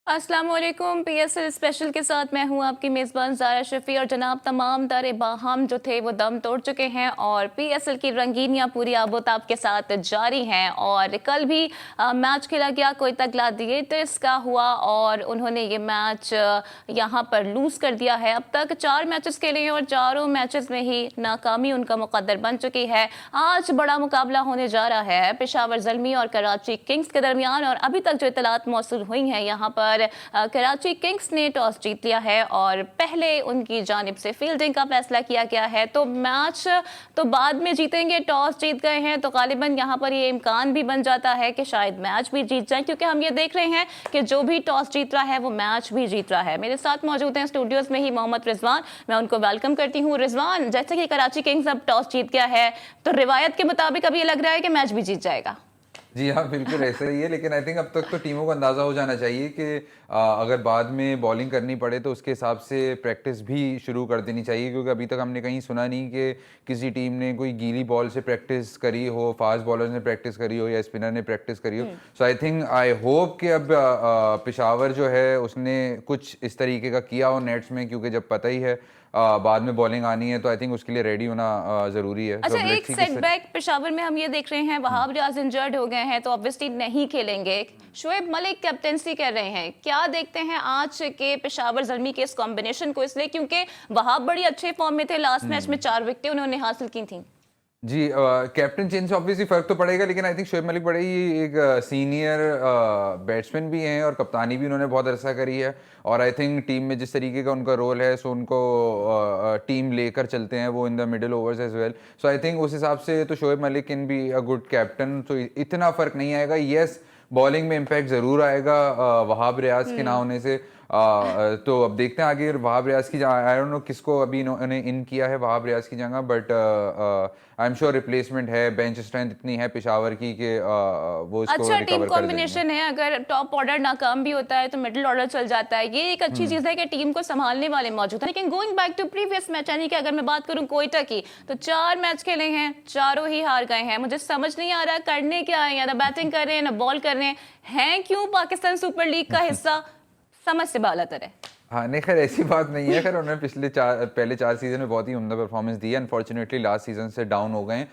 अस्सलाम वालेकुम। PSL special के साथ मैं हूं आपकी मेज़बान ज़ारा शफी। और जनाब तमाम दर बाहम जो थे वो दम तोड़ चुके हैं और पीएसएल की रंगीनियां पूरी आबोताब के साथ जारी हैं। और कल भी मैच खेला गया, कोयटा ग्लैडिएटर्स का हुआ और उन्होंने ये मैच यहां पर लूज़ कर दिया है। अब तक 4 मैचेस खेले हैं और चारों मैचेस में ही नाकामी उनका मुकद्दर बन चुकी है। आज बड़ा मुकाबला होने जा रहा है पेशावर ज़ल्मी और कराची किंग्स के दरमियान। और अभी तक जो इत्तलात मौसूल हुई हैं, यहाँ पर कराची किंग्स ने टॉस जीत लिया है और पहले उनकी जानिब से फील्डिंग का फैसला किया गया है। तो मैच तो बाद में जीतेंगे, टॉस जीत गए हैं तो गालिबन यहाँ पर ये इम्कान भी बन जाता है कि शायद मैच भी जीत जाए, क्योंकि हम ये देख रहे हैं कि जो भी टॉस जीत रहा है वो मैच भी जीत रहा है। मेरे साथ मौजूद हैं स्टूडियोज में ही मोहम्मद रिजवान, मैं उनको वेलकम करती हूँ। रिजवान, जैसे कि कराची किंग्स अब टॉस जीत गया है तो रिवायत के मुताबिक अब ये लग रहा है कि मैच भी जीत जाएगा। जी हाँ, बिल्कुल ऐसा ही है। लेकिन आई थिंक अब तक तो टीमों को अंदाज़ा हो जाना चाहिए कि अगर बाद में बॉलिंग करनी पड़े तो उसके हिसाब से प्रैक्टिस भी शुरू कर देनी चाहिए, क्योंकि अभी तक हमने कहीं सुना नहीं कि किसी टीम ने कोई गीली बॉल से प्रैक्टिस करी हो, फास्ट बॉलर ने प्रैक्टिस करी हो या स्पिनर ने प्रैक्टिस करी हो। सो आई थिंक आई होप कि अब पेशावर जो है उसने कुछ इस तरीके का किया हो नेट्स में, क्योंकि जब पता ही है बाद में बॉलिंग आनी है तो आई थिंक उसके लिए रेडी होना ज़रूरी है। अच्छा, एक सेटबैक पेशावर में हम ये देख रहे हैं, वहाब रियाज इंजर्ड हो गए हैं तो ऑब्वियसली नहीं खेलेंगे। शोएब मलिक कैप्टेंसी कर रहे हैं, क्या देखते हैं आज के पेशावर ज़ल्मी के इस कॉम्बिनेशन को, इसलिए क्योंकि वहाब बड़ी अच्छे फॉर्म में थे, लास्ट मैच में 4 विकेटें उन्होंने हासिल की थी। जी, कैप्टन चेंज से ऑब्वियसली फ़र्क तो पड़ेगा, लेकिन आई थिंक शोएब मलिक बड़े ही एक सीनियर बैट्समैन भी हैं और कप्तानी भी उन्होंने बहुत अरसा करी है। और आई थिंक टीम में जिस तरीके का उनका रोल है, सो उनको टीम लेकर चलते हैं वो in the middle overs as well. So I think उस हिसाब से तो Shoaib Malik can be a good captain. तो इतना फ़र्क नहीं आएगा। येस, बॉलिंग में इम्पैक्ट ज़रूर आएगा वहाब रियाज के ना होने से। तो अब देखते हैं आगे वहाब रियाज की, आई डोंट नो किसको अभी इन्होंने इन किया है वहाब रियाज की जगह, but I am sure replacement है। बेंच स्ट्रेंथ इतनी है पेशावर की कि वो इसको अच्छा रिकवर टीम कर कॉम्बिनेशन है, अगर टॉप ऑर्डर नाकाम भी होता है तो मिडिल ऑर्डर चल जाता है। ये एक अच्छी चीज है कि टीम को संभालने वाले मौजूद हैं। लेकिन going back to previous match, यानी कि अगर मैं बात करूं कोयटा की, तो 4 मैच खेले हैं, चारों ही हार गए हैं। मुझे समझ नहीं आ रहा करने क्या है, या ना बैटिंग कर रहे हैं ना बॉल कर रहे हैं क्यों पाकिस्तान सुपर लीग का हिस्सा, समझ से बालातर है। हाँ नहीं, खैर ऐसी बात नहीं है। खैर उन्होंने पहले 4 सीजन में बहुत ही उम्दा परफॉर्मेंस दी है। अनफॉर्चुनेटली लास्ट सीजन से डाउन हो गए हैं।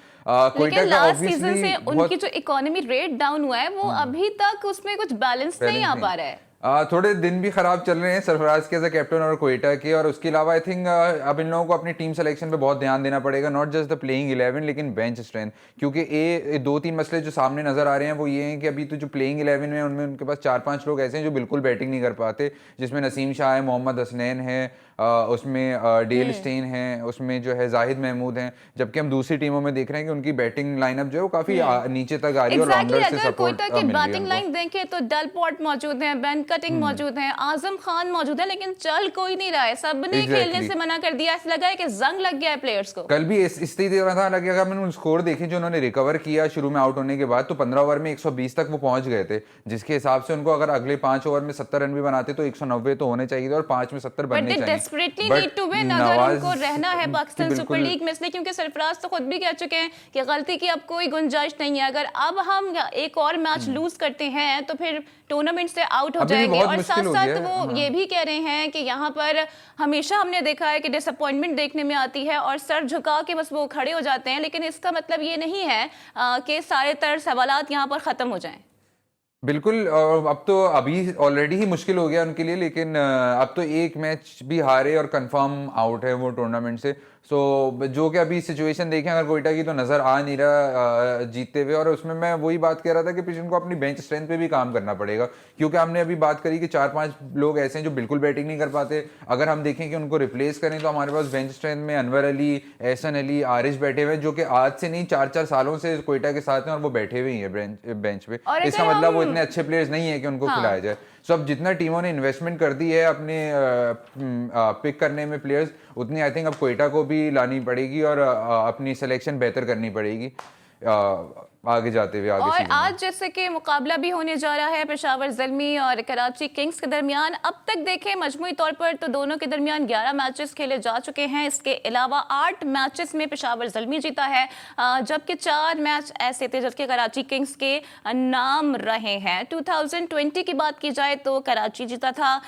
लेकिन लास्ट सीजन से उनकी जो इकोनॉमी रेट डाउन हुआ है वो अभी तक उसमें कुछ बैलेंस नहीं आ पा रहा है। थोड़े दिन भी खराब चल रहे हैं सरफराज के एज अ कैप्टन और कोयटा के। और उसके अलावा आई थिंक अब इन लोगों को अपनी टीम सिलेक्शन पे बहुत ध्यान देना पड़ेगा, नॉट जस्ट द प्लेइंग 11 लेकिन बेंच स्ट्रेंथ। क्योंकि 2-3 मसले जो सामने नजर आ रहे हैं वो ये हैं कि अभी तो जो प्लेइंग 11 में उनमें उनके पास 4-5 लोग ऐसे हैं जो बिल्कुल बैटिंग नहीं कर पाते, जिसमें नसीम शाह है, मोहम्मद हसनैन है, उसमें डेल स्टेन है, उसमें जो है जाहिद महमूद हैं। जबकि हम दूसरी टीमों में देख रहे हैं कि उनकी बैटिंग लाइनअप जो है वो काफी नीचे तक आ रही है और राउंडर से सपोर्ट की बैटिंग लाइन देखें तो डेलपोर्ट मौजूद है, बेन कटिंग मौजूद है, आजम खान मौजूद है, लेकिन चल कोई नहीं रहा है। सबने खेलने से मना कर दिया। ऐसा लगा है कि जंग लग गया है प्लेयर्स को। कल भी इस तरह था लगे। अगर मैंने स्कोर देखे जो उन्होंने रिकवर किया शुरू में आउट होने के बाद, तो 15 ओवर में 120 तक वो पहुंच गए थे, जिसके हिसाब से उनको अगर अगले 5 ओवर में 70 रन भी बनाते तो 190 तो होने चाहिए थे और 5 में 70 बनने चाहिए। अगर उनको रहना है पाकिस्तान सुपर लीग में, इसलिए क्योंकि सरफराज तो खुद भी कह चुके हैं कि गलती की अब कोई गुंजाइश नहीं है। अगर अब हम एक और मैच लूज करते हैं तो फिर टूर्नामेंट से आउट हो जाएंगे। और साथ साथ वो ये भी कह रहे हैं कि यहाँ पर हमेशा हमने देखा है कि डिसअपॉइंटमेंट देखने में आती है और सर झुका के बस वो खड़े हो जाते हैं, लेकिन इसका मतलब ये नहीं है कि सारे तरह सवालात यहाँ पर खत्म हो जाएं। बिल्कुल, अब तो अभी ऑलरेडी ही मुश्किल हो गया उनके लिए, लेकिन अब तो एक मैच भी हारे और कंफर्म आउट है वो टूर्नामेंट से। सो जो कि अभी सिचुएशन देखें अगर कोयटा की, तो नज़र आ नहीं रहा जीतते हुए। और उसमें मैं वही बात कह रहा था कि पिछले को अपनी बेंच स्ट्रेंथ पे भी काम करना पड़ेगा, क्योंकि हमने अभी बात करी कि 4-5 लोग ऐसे हैं जो बिल्कुल बैटिंग नहीं कर पाते। अगर हम देखें कि उनको रिप्लेस करें तो हमारे पास बेंच स्ट्रेंथ में अनवर अली, एहसन अली, आरिश बैठे हुए हैं, जो कि आज से नहीं 4-4 सालों से कोयटा के साथ हैं और वो बैठे हुए ही हैं बेंच पे। इसका मतलब वो इतने अच्छे प्लेयर्स नहीं है कि उनको खिलाया जाए। सो अब जितना टीमों ने इन्वेस्टमेंट कर दी है अपने पिक करने में प्लेयर्स, उतनी आई थिंक अब कोयटा को भी लानी पड़ेगी और अपनी सिलेक्शन बेहतर करनी पड़ेगी। आगे जाते हुए आगे और सीजन में। आज जैसे कि मुकाबला भी होने जा रहा है पेशावर ज़ल्मी और कराची किंग्स के दरमियान, अब तक देखें मजमूई तौर पर तो दोनों के दरमियान 11 मैचेस खेले जा चुके हैं। इसके अलावा 8 मैचेस में पेशावर ज़ल्मी जीता है, जबकि 4 मैच ऐसे थे जबकि कराची किंग्स के नाम रहे हैं। 2020 की बात की जाए तो कराची जीता था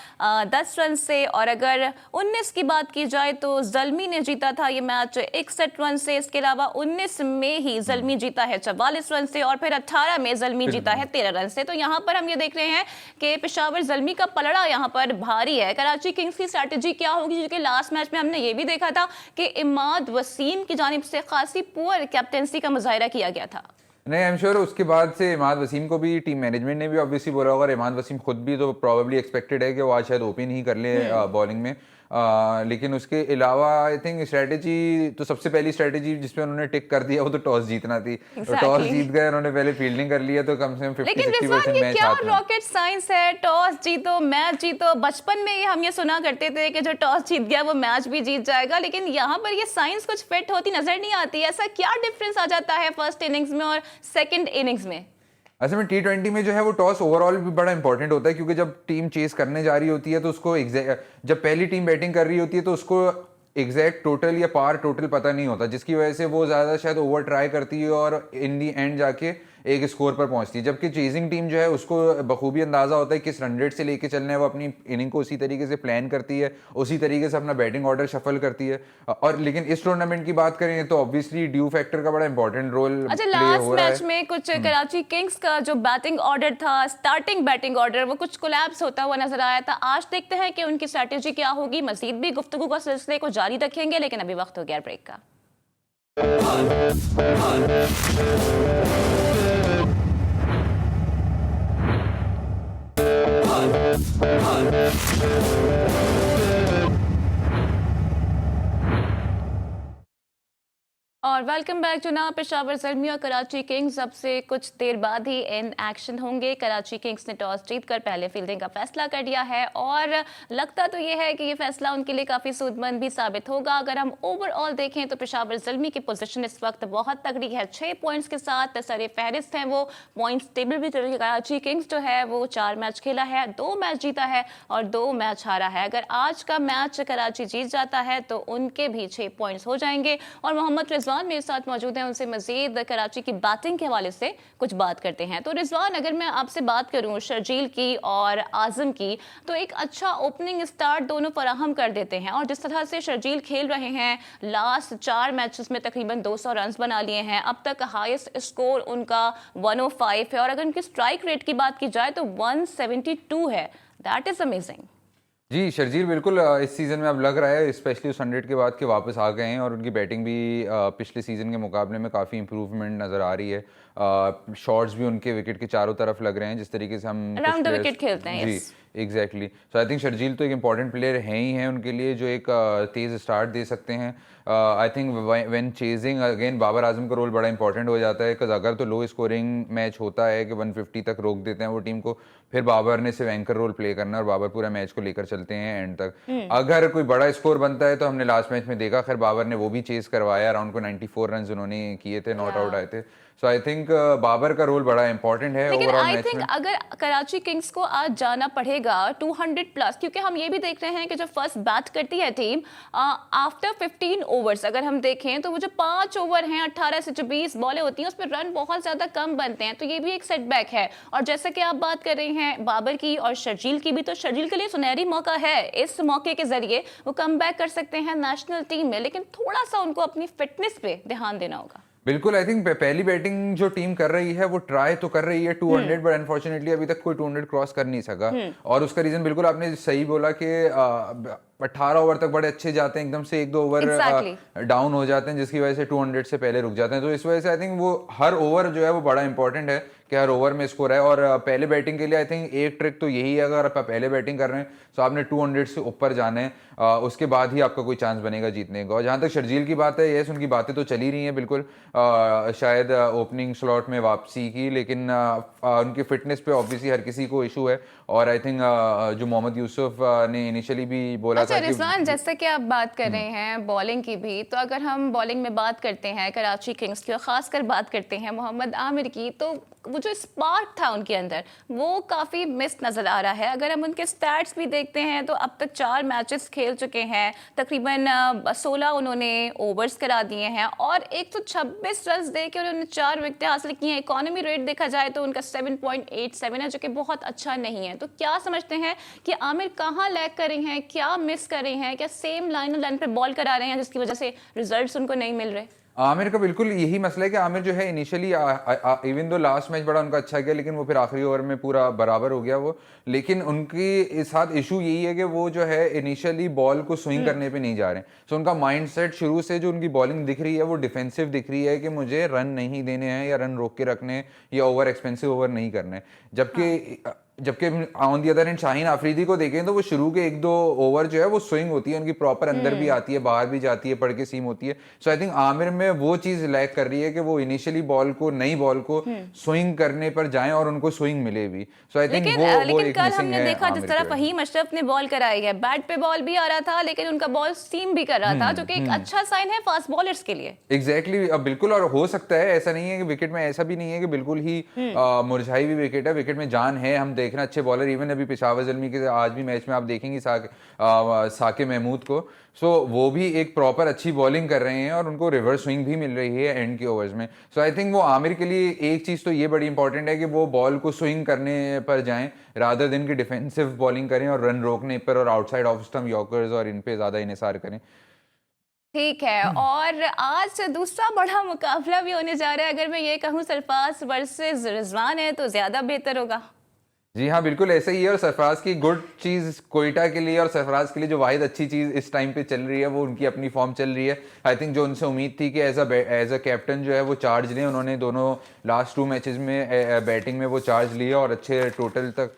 10 रन से, और अगर 19 की बात की जाए तो ज़ल्मी ने जीता था ये मैच 61 रन से। इसके अलावा 19 में ही ज़ल्मी जीता है 44 रन से, और फिर 18 में ज़ल्मी जीता है 13 रन से। तो यहाँ पर हम ये देख रहे हैं कि पेशावर ज़ल्मी का पलड़ा यहाँ पर भारी है। कराची किंग्स की स्ट्रैटेजी क्या होगी, क्योंकि लास्ट मैच में हमने ये भी देखा था कि इमाद वसीम की जानिब से खासी पुअर कैप्टेंसी का मुजाहिरा किया गया था। नहीं, आई एम श्योर उसके बाद से इमाद वसीम को भी टीम मैनेजमेंट ने भी ऑब्वियसली बोला होगा, और इमाद वसीम खुद भी तो प्रोबेबली एक्सपेक्टेड है कि वो आज शायद ओपन ही कर ले बॉलिंग में। लेकिन उसके अलावा आई थिंक स्ट्रेटेजी तो सबसे पहली स्ट्रेटेजी जिसमें उन्होंने टिक कर दिया वो तो टॉस जीतना थी। तो टॉस जीत गए उन्होंने, पहले फील्डिंग कर लिया, तो कम से कम 50-60% मैच क्या हाथ में। रॉकेट साइंस है, टॉस जीतो मैच जीतो। बचपन में ये हम ये सुना करते थे कि जो टॉस जीत गया वो मैच भी जीत जाएगा, लेकिन यहाँ पर ये साइंस कुछ फिट होती नजर नहीं आती। ऐसा क्या डिफरेंस आ जाता है फर्स्ट इनिंग्स में और सेकंड इनिंग्स में? असल में T20 में जो है वो टॉस ओवरऑल भी बड़ा इंपॉर्टेंट होता है, क्योंकि जब टीम चेस करने जा रही होती है तो उसको जब पहली टीम बैटिंग कर रही होती है तो उसको एग्जैक्ट टोटल या पार टोटल पता नहीं होता, जिसकी वजह से वो ज़्यादा शायद ओवर ट्राई करती है और इन दी एंड जाके एक स्कोर पर पहुंचती है। जबकि चेजिंग टीम जो है उसको बखूबी अंदाजा होता है किस रन रेट से लेके चलना है, वो अपनी इनिंग को उसी तरीके से प्लान करती है, उसी तरीके से अपना बैटिंग ऑर्डर शफल करती है। और लेकिन इस टूर्नामेंट की बात करें तो ऑब्वियसली ड्यू फैक्टर का बड़ा इंपॉर्टेंट रोल अच्छा, प्ले लास्ट हो रहा मैच है। में कुछ कराची किंग्स का जो बैटिंग ऑर्डर था, स्टार्टिंग बैटिंग ऑर्डर, वो कुछ कोलैप्स होता हुआ नजर आया था। आज देखते हैं कि उनकी स्ट्रैटेजी क्या होगी। मजीद भी गुफ्तगू का सिलसिले को जारी रखेंगे, लेकिन अभी वक्त हो गया ब्रेक का। और वेलकम बैक जनाब। पेशावर ज़ल्मी और कराची किंग्स अब से कुछ देर बाद ही इन एक्शन होंगे। कराची किंग्स ने टॉस जीतकर पहले फील्डिंग का फैसला कर लिया है, और लगता तो ये है कि ये फैसला उनके लिए काफ़ी सूदमंद भी साबित होगा। अगर हम ओवरऑल देखें तो पेशावर ज़ल्मी की पोजीशन इस वक्त बहुत तगड़ी है, 6 पॉइंट्स के साथ सर फहरिस्त हैं वो, पॉइंट्स टेबल भी। कराची किंग्स जो है वो 4 मैच खेला है, 2 मैच जीता है और 2 मैच हारा है। अगर आज का मैच कराची जीत जाता है तो उनके भी 6 पॉइंट्स हो जाएंगे। और मोहम्मद रिजवान मेरे साथ मौजूद हैं, उनसे मजीद कराची की बैटिंग के हवाले से कुछ बात करते हैं। तो रिजवान, अगर मैं आपसे बात करूं शर्जील की और आजम की, तो एक अच्छा ओपनिंग स्टार्ट दोनों फराहम कर देते हैं, और जिस तरह से शर्जील खेल रहे हैं, लास्ट 4 मैचेस में तकरीबन 200 रन बना लिए हैं। अब तक हाईएस्ट स्कोर उनका 105 है, और अगर उनकी स्ट्राइक रेट की बात की जाए तो 172 है। That is amazing. जी, शर्जील बिल्कुल इस सीज़न में अब लग रहा है, स्पेशली उस 100 के बाद के वापस आ गए हैं, और उनकी बैटिंग भी पिछले सीज़न के मुकाबले में काफ़ी इंप्रूवमेंट नज़र आ रही है। शॉट्स भी उनके विकेट के चारों तरफ लग रहे हैं, जिस तरीके से हम अराउंड द विकेट खेलते हैं। जी, exactly. So I think Sharjeel तो एक इंपॉर्टेंट प्लेयर हैं ही हैं उनके लिए, जो एक तेज़ स्टार्ट दे सकते हैं। I think when chasing again Babar Azam का रोल बड़ा इंपॉर्टेंट हो जाता है, बिकॉज अगर तो लो स्कोरिंग मैच होता है कि 150 तक रोक देते हैं वो टीम को, फिर बाबर ने सिर्फ एंकर रोल प्ले करना और बाबर पूरा मैच को लेकर चलते हैं एंड तक। अगर कोई बड़ा स्कोर बनता है तो हमने लास्ट मैच में देखा, खैर बाबर ने वो भी चेज करवाया, अराउंड को 94 रन उन्होंने किए थे, नॉट आउट आए थे। सो आई थिंक बाबर का रोल बड़ा इंपॉर्टेंट है लेकिन ओवरऑल आई मैच थिंक में। अगर कराची किंग्स को आज जाना पड़ेगा 200 प्लस, क्योंकि हम ये भी देख रहे हैं कि जब फर्स्ट बैट करती है टीम आफ्टर 15 ओवर्स, अगर हम देखें तो वो जो 5 ओवर हैं 18 से जो 20 बॉलें होती हैं उस पर रन बहुत ज़्यादा कम बनते हैं, तो ये भी एक सेटबैक है। और जैसा कि आप बात कर रहे हैं बाबर की और शर्जील की भी, तो शर्जील के लिए सुनहरी मौका है, इस मौके के जरिए वो कम बैक कर सकते हैं नेशनल टीम में, लेकिन थोड़ा सा उनको अपनी फिटनेस पे ध्यान देना होगा। बिल्कुल, आई थिंक पहली बैटिंग जो टीम कर रही है वो ट्राई तो कर रही है 200, बट अनफॉर्चुनेटली अभी तक कोई 200 क्रॉस कर नहीं सका। और उसका रीजन बिल्कुल आपने सही बोला कि 18 ओवर तक बड़े अच्छे जाते हैं, एकदम से 1-2 ओवर डाउन हो जाते हैं, जिसकी वजह से 200 से पहले रुक जाते हैं। तो इस वजह से आई थिंक वो हर ओवर जो है वो बड़ा इंपॉर्टेंट है कि हर ओवर में स्कोर है। और पहले बैटिंग के लिए आई थिंक एक ट्रिक तो यही है, अगर आप पहले बैटिंग कर रहे हैं तो आपने 200 से ऊपर जाना है, उसके बाद ही आपका कोई चांस बनेगा जीतने का। और जहाँ तक शर्जील की बात है, यस उनकी बातें तो चली रही हैं बिल्कुल, शायद ओपनिंग स्लॉट में वापसी की, लेकिन उनकी फिटनेस पे ऑब्वियसली हर किसी को इशू है। और आई थिंक जो मोहम्मद यूसुफ ने इनिशियली भी बोला अच्छा था कि रिजवान, जैसे कि आप बात कर रहे हैं बॉलिंग की भी, तो अगर हम बॉलिंग में बात करते हैं कराची किंग्स की और खासकर बात करते हैं मोहम्मद आमिर की, तो वो जो स्पार्क था उनके अंदर वो काफ़ी मिस नज़र आ रहा है। अगर हम उनके स्टैट्स भी देखते हैं तो अब तक 4 मैचेस खेल चुके हैं, तकरीबन 16 उन्होंने ओवर्स करा दिए हैं और 126 रन दे के उन्होंने 4 विकेटें हासिल की हैं। इकॉनमी रेट देखा जाए तो उनका 7.87 है, जो कि बहुत अच्छा नहीं है। तो क्या समझते हैं कि आमिर कहाँ लैग कर रही हैं, क्या मिस कर रही हैं, क्या सेम लाइन पे बॉल करा रहे हैं जिसकी वजह से रिजल्ट्स उनको नहीं मिल रहे? आमिर का बिल्कुल यही मसला है कि आमिर जो है initially even though last match बड़ा उनका अच्छा गया, लेकिन वो फिर आखिरी ओवर में पूरा बराबर हो गया वो। लेकिन उनके साथ इशू यही है कि वो जो है इनिशियली बॉल को स्विंग करने पे नहीं जा रहे हैं। सो उनका माइंडसेट शुरू से जो उनकी बॉलिंग दिख रही है वो डिफेंसिव दिख रही है कि मुझे रन नहीं देने हैं या रन रोक के रखने हैं या ओवर एक्सपेंसिव ओवर नहीं करने। जबकि on the other hand Shaheen Afridi को देखें तो वो शुरू के 1-2 ओवर जो है वो स्विंग होती है उनकी प्रॉपर, अंदर भी आती है बाहर भी जाती है, पड़ के सीम होती है। सो आई थिंक आमिर में वो चीज लैक कर रही है कि वो इनिशियली नई बॉल को स्विंग करने पर जाएं और उनको स्विंग मिले भी। सो आई थिंक वो एक कल मिसिंग हमने है देखा जिस तरह फहीम अशरफ ने बॉल कराई है, बैट पे बॉल भी आ रहा था लेकिन उनका बॉल सीम भी कर रहा था, जो कि एक अच्छा साइन है फास्ट बॉलर्स के लिए। एग्जैक्टली बिल्कुल। और हो सकता है, ऐसा नहीं है कि विकेट में ऐसा भी नहीं है कि बिल्कुल ही मुरझाई हुई विकेट है, विकेट में जान है। हम देखना अच्छे बॉलर इवन अभी पेशावर ज़ल्मी के आज भी मैच में आप देखेंगे साके महमूद को। सो वो भी एक प्रॉपर अच्छी बॉलिंग कर रहे हैं और उनको रिवर्स स्विंग भी मिल रही है एंड के ओवर्स में। सो आई थिंक वो आमिर के लिए एक चीज़ तो ये बड़ी इंपॉर्टेंट है कि वो बॉल को स्विंग करने पर जाएं रादर दिन की डिफेंसिव बॉलिंग करें और रन रोकने पर और आउटसाइड ऑफ स्टंप यॉर्कर्स और इन पे ज़्यादा इन्हिसार करें। ठीक है, और आज दूसरा बड़ा मुकाबला भी होने जा रहा है। अगर मैं ये कहूँ सरफराज वर्सेस रिजवान है तो ज़्यादा बेहतर होगा। जी हाँ, बिल्कुल ऐसा ही है। और सरफराज की गुड चीज़ कोयटा के लिए और सरफराज के लिए जो वाहिद अच्छी चीज़ इस टाइम पे चल रही है वो उनकी अपनी फॉर्म चल रही है। आई थिंक जो उनसे उम्मीद थी कि एज अ कैप्टन जो है वो चार्ज लें, उन्होंने दोनों लास्ट 2 मैचेस में बैटिंग में वो चार्ज लिया और अच्छे टोटल तक,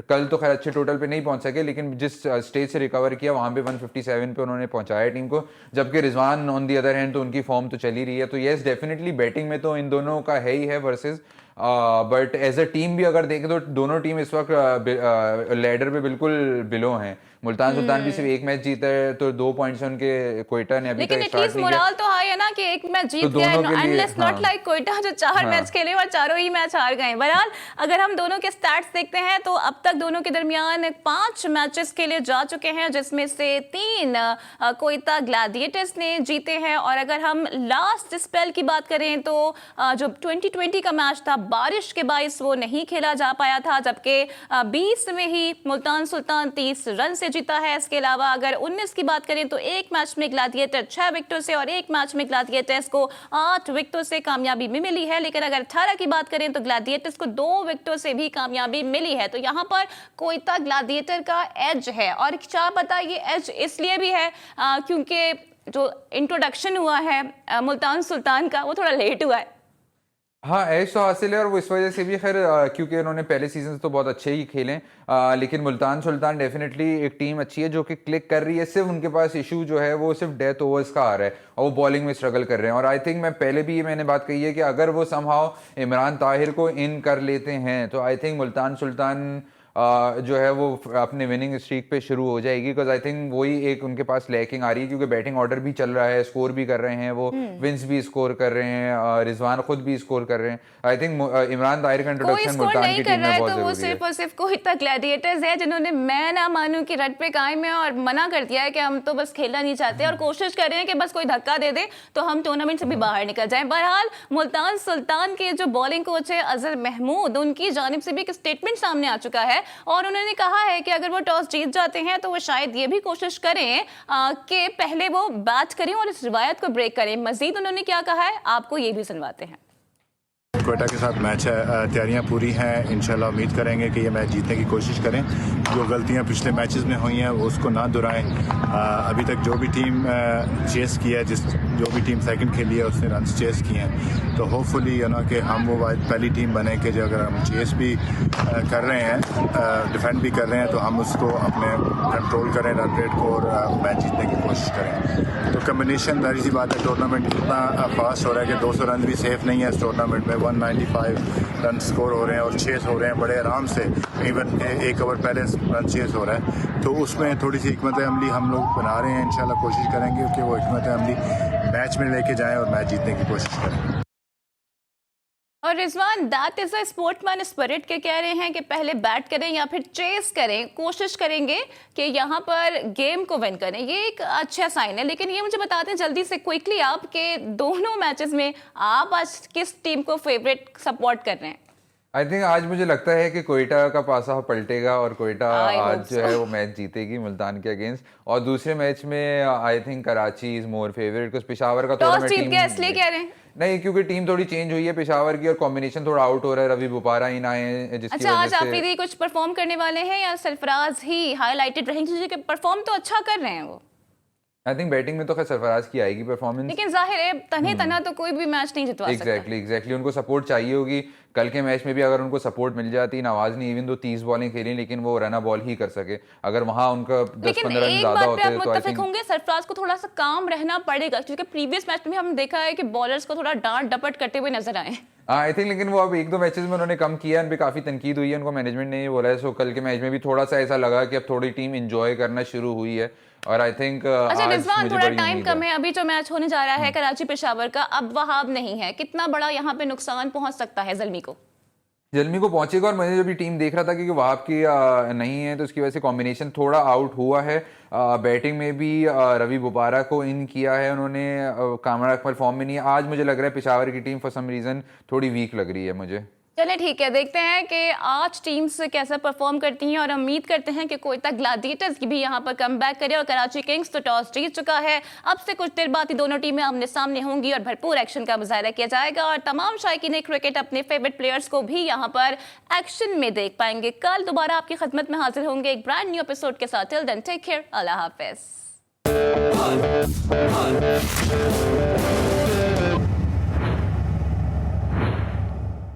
कल तो खैर अच्छे टोटल पे नहीं पहुंच सके, लेकिन जिस स्टेज से रिकवर किया वहां पे 157 पे उन्होंने पहुंचाया टीम को। जबकि Rizwan on the other hand तो उनकी फॉर्म तो चल ही रही है। तो येस डेफिनेटली बैटिंग में तो इन दोनों का है ही है versus, but as a team भी अगर देखें तो दोनों टीम इस वक्त लैडर पे बिल्कुल बिलो हैं। मुल्तान सुल्तान भी सिर्फ एक मैच जीता है तो 2 पॉइंट्स उनके कोयटा ने अभी तक स्टार्ट नहीं किया। मोरल तो हाई है ना कि एक मैच जीत गया, अनलेस नॉट लाइक कोयटा जो 4 मैच खेले और चारों ही मैच हार गए। बहरहाल अगर हम दोनों के स्टैट्स देखते हैं तो अब तक दोनों के दरमियान 5 मैचेस के लिए जा चुके हैं, जिसमें से 3 कोयटा ग्लैडिएटर्स ने जीते हैं। और अगर हम लास्ट स्पेल की बात करें तो जो 2020 का मैच था बारिश के बाइस वो नहीं खेला जा पाया था, जबकि 20 में ही मुल्तान सुल्तान 30 रन से जीता है। इसके अलावा अगर 19 की बात करें तो एक मैच में ग्लैडिएटर 6 विकेटों से और एक मैच में ग्लैडिएटर्स को 8 विकेटों से कामयाबी भी मिली है। लेकिन अगर 18 की बात करें तो ग्लैडिएटर्स को 2 विकेटों से भी कामयाबी मिली है। तो यहाँ पर कोयटा ग्लैडिएटर का एज है। और क्या पता ये एज इसलिए भी है क्योंकि जो इंट्रोडक्शन हुआ है मुल्तान सुल्तान का वो थोड़ा लेट हुआ है। हाँ, ऐश तो हासिल है और वो इस वजह से भी खैर क्योंकि उन्होंने पहले सीजन से तो बहुत अच्छे ही खेले, लेकिन मुल्तान सुल्तान डेफिनेटली एक टीम अच्छी है जो कि क्लिक कर रही है। सिर्फ उनके पास इशू जो है वो सिर्फ डेथ ओवर्स का आ रहा है और वो बॉलिंग में स्ट्रगल कर रहे हैं। और आई थिंक मैं पहले भी मैंने बात कही है कि अगर वो समहाउ इमरान ताहिर को इन कर लेते हैं तो आई थिंक मुल्तान सुल्तान जो है वो अपने विनिंग स्ट्रीक पे शुरू हो जाएगी। बिकॉज आई थिंक वही एक उनके पास लैकिंग आ रही है क्योंकि बैटिंग ऑर्डर भी चल रहा है, स्कोर भी कर रहे हैं, वो विंस भी स्कोर कर रहे हैं, रिजवान खुद भी स्कोर कर रहे हैं। आई थिंक इमरान ताहिर का इंट्रोडक्शन मुल्तान की टीम में बहुत जरूरी है। सिर्फ और सिर्फ कोयटा ग्लैडिएटर्स है जिन्होंने मैं ना मानूं कि रट पे कायम है और मना कर दिया है कि हम तो बस खेलना नहीं चाहते और कोशिश कर रहे हैं कि बस कोई धक्का दे दे तो हम टूर्नामेंट से भी बाहर निकल जाएं। बहरहाल मुल्तान सुल्तान के जो बॉलिंग कोच है अजहर महमूद, उनकी जानिब से भी एक स्टेटमेंट सामने आ चुका है और उन्होंने कहा है कि अगर वो टॉस जीत जाते हैं तो वो शायद ये भी कोशिश करें कि पहले वो बैट करें और इस रिवायत को ब्रेक करें। मजीद उन्होंने क्या कहा है आपको ये भी सुनवाते हैं। कोयटा के साथ मैच है, तैयारियां पूरी हैं। इंशाल्लाह उम्मीद करेंगे कि ये मैच जीतने की कोशिश करें। जो गलतियां पिछले मैचेस में हुई हैं वो उसको ना दोहराएं। अभी तक जो भी टीम चेस की है, जो भी टीम सेकंड खेली है उसने रन चेस किए हैं, तो होपफुली कि हम वो पहली टीम बने कि जो अगर हम चेस भी कर रहे हैं, डिफेंड भी कर रहे हैं, तो हम उसको अपने कंट्रोल करें रन रेट को और मैच जीतने की कोशिश करें। तो कम्बिनेशन जाहिर सी बात है, टूर्नामेंट इतना फास्ट हो रहा है कि 200 रन भी सेफ नहीं है इस टूर्नामेंट में। 195 रन स्कोर हो रहे हैं और चेस हो रहे हैं बड़े आराम से, इवन एक ओवर पहले रन चेस हो रहा है, तो उसमें थोड़ी सी हिकमत अमली हम लोग बना रहे हैं। इंशाल्लाह कोशिश करेंगे कि वो हिकमत अमली मैच में लेके जाएं और मैच जीतने की कोशिश करें। और Rizwan, that is a sportsman spirit के कह रहे हैं कि पहले बैट करें या फिर चेस करें, कोशिश करेंगे कि यहाँ पर गेम को विन करें। ये एक अच्छा साइन है। लेकिन ये मुझे बताते हैं जल्दी से क्विकली आप के दोनों मैचेस में आप आज किस टीम को फेवरेट सपोर्ट कर रहे हैं? आई थिंक आज मुझे लगता है कि कोयटा का पासा पलटेगा और कोयटा आज जो है वो मैच जीतेगी मुल्तान के अगेंस्ट। और दूसरे मैच में I think Karachi is more favourite, कुछ पेशावर का थोड़ा टॉस जीत गया इसलिए कह रहे हैं? नहीं, क्योंकि टीम थोड़ी चेंज हुई है पेशावर की और कॉम्बिनेशन थोड़ा आउट हो रहा है, रवि बुपारा इन आए हैं जिसकी अच्छा, वजह आज से आफरीदी कुछ परफॉर्म करने वाले हैं या सरफराज ही हाईलाइटेड रहेंगे? क्योंकि परफॉर्म तो अच्छा कर रहे हैं वो। आई थिंक बैटिंग में तो खैर सरफराज की आएगी परफॉर्मेंस, लेकिन जाहिर है तन्हे तना तो कोई भी मैच नहीं जितवा सकता। एग्जैक्टली उनको सपोर्ट चाहिए होगी। कल के मैच में भी अगर उनको सपोर्ट मिल जाती, नवाज ने इवन 30 बॉलें खेली लेकिन वो रन बॉल ही कर सके, अगर वहां उनका 10-15 रन ज्यादा होते तो मुत्तफिक होंगे सरफराज को थोड़ा सा काम रहना पड़ेगा, क्योंकि प्रीवियस मैच में हम देखा है कि बॉलर्स को थोड़ा डांट डपट करते हुए नजर आए। आई थिंक लेकिन वो अब 1-2 मैचेस में उन्होंने कम किया, उन पे काफी तनकीद हुई है, उनको मैनेजमेंट ने ये बोला है। सो कल के मैच में भी थोड़ा सा ऐसा लगा कि अब थोड़ी टीम इंजॉय करना शुरू हुई है और आई थिंक अच्छा रिजवान, थोड़ा टाइम कम है, अभी जो मैच होने जा रहा है कराची पेशावर का, अब वहाब नहीं है, कितना बड़ा यहाँ पे नुकसान पहुंच सकता है ज़ल्मी को? जल्मी को पहुंचेगा। और मैंने जब ये टीम देख रहा था क्योंकि वहाब की नहीं है तो उसकी वजह से कॉम्बिनेशन थोड़ा आउट हुआ है। बैटिंग में भी रवि बुपारा को इन किया है उन्होंने, कामरा अकमल फॉर्म में नहीं है। आज मुझे लग रहा है पेशावर की टीम फॉर सम रीज़न थोड़ी वीक लग रही है मुझे। चले ठीक है, देखते हैं कि आज टीम्स कैसा परफॉर्म करती हैं और उम्मीद करते हैं कि कोयटा ग्लैडिएटर्स की भी यहाँ पर कमबैक करे। और कराची किंग्स तो टॉस जीत चुका है, अब से कुछ देर बाद ही दोनों टीमें आमने सामने होंगी और भरपूर एक्शन का मुजाहरा किया जाएगा और तमाम शायकीन क्रिकेट अपने फेवरेट प्लेयर्स को भी यहाँ पर एक्शन में देख पाएंगे। कल दोबारा आपकी खिदमत में हाजिर होंगे एक ब्रांड न्यू एपिसोड के साथ। टिल देन टेक केयर, अल्लाह हाफिज।